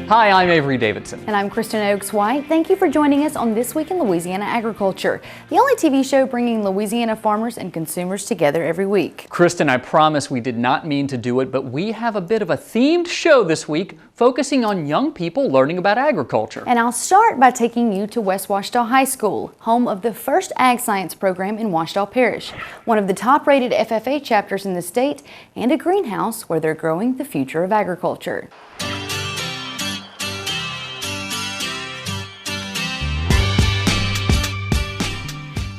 Hi, I'm Avery Davidson. And I'm Kristen Oakes-White. Thank you for joining us on This Week in Louisiana Agriculture, the only TV show bringing Louisiana farmers and consumers together every week. Kristen, I promise we did not mean to do it, but we have a bit of a themed show this week focusing on young people learning about agriculture. And I'll start by taking you to West Ouachita High School, home of the first ag science program in Ouachita Parish, one of the top-rated FFA chapters in the state, and a greenhouse where they're growing the future of agriculture.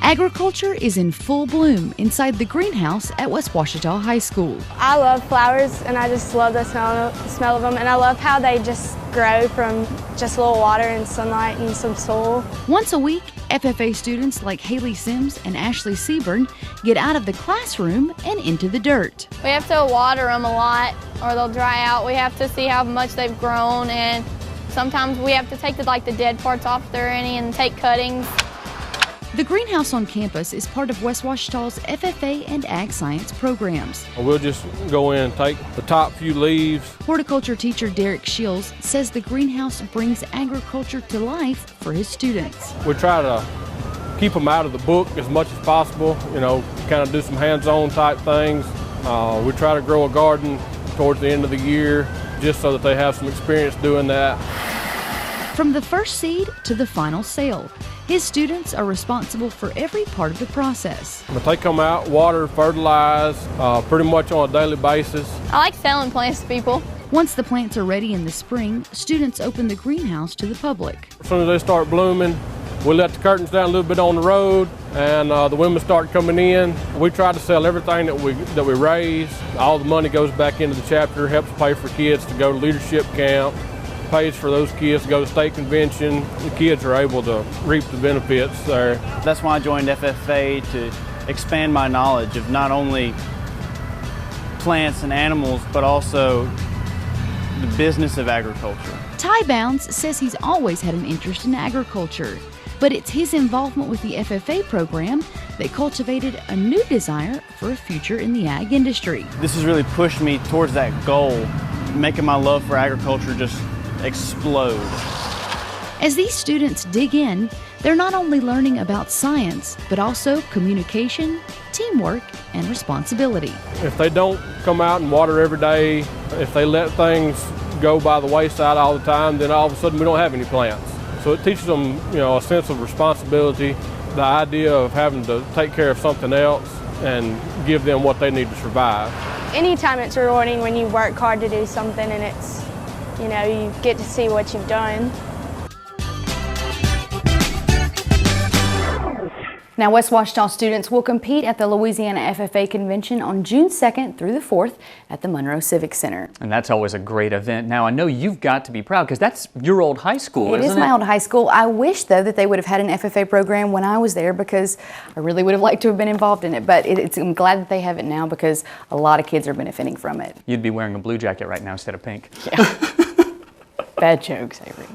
Agriculture is in full bloom inside the greenhouse at West Ouachita High School. I love flowers and I just love the smell of them, and I love how they just grow from just a little water and sunlight and some soil. Once a week, FFA students like Haley Sims and Ashley Seaburn get out of the classroom and into the dirt. We have to water them a lot or they'll dry out. We have to see how much they've grown, and sometimes we have to take the dead parts off if there are any and take cuttings. The greenhouse on campus is part of West Ouachita's FFA and Ag Science programs. We'll just go in and take the top few leaves. Horticulture teacher Derek Shields says the greenhouse brings agriculture to life for his students. We try to keep them out of the book as much as possible, kind of do some hands-on type things. We try to grow a garden towards the end of the year just so that they have some experience doing that. From the first seed to the final sale, his students are responsible for every part of the process. But they come out, water, fertilize, pretty much on a daily basis. I like selling plants to people. Once the plants are ready in the spring, students open the greenhouse to the public. As soon as they start blooming, we let the curtains down a little bit on the road, and the women start coming in. We try to sell everything that we raise. All the money goes back into the chapter, helps pay for kids to go to leadership camp, pays for those kids to go to state convention. The kids are able to reap the benefits there. That's why I joined FFA, to expand my knowledge of not only plants and animals, but also the business of agriculture. Ty Bounds says he's always had an interest in agriculture, but it's his involvement with the FFA program that cultivated a new desire for a future in the ag industry. This has really pushed me towards that goal, making my love for agriculture just explode. As these students dig in, they're not only learning about science, but also communication, teamwork, and responsibility. If they don't come out and water every day, if they let things go by the wayside all the time, then all of a sudden we don't have any plants. So it teaches them, a sense of responsibility, the idea of having to take care of something else and give them what they need to survive. Anytime it's rewarding when you work hard to do something and it's, you get to see what you've done. Now, West Ouachita students will compete at the Louisiana FFA Convention on June 2nd through the 4th at the Monroe Civic Center. And that's always a great event. Now, I know you've got to be proud because that's your old high school, isn't it? It is my old high school. I wish, though, that they would have had an FFA program when I was there, because I really would have liked to have been involved in it. But I'm glad that they have it now, because a lot of kids are benefiting from it. You'd be wearing a blue jacket right now instead of pink. Yeah. Bad jokes, Avery.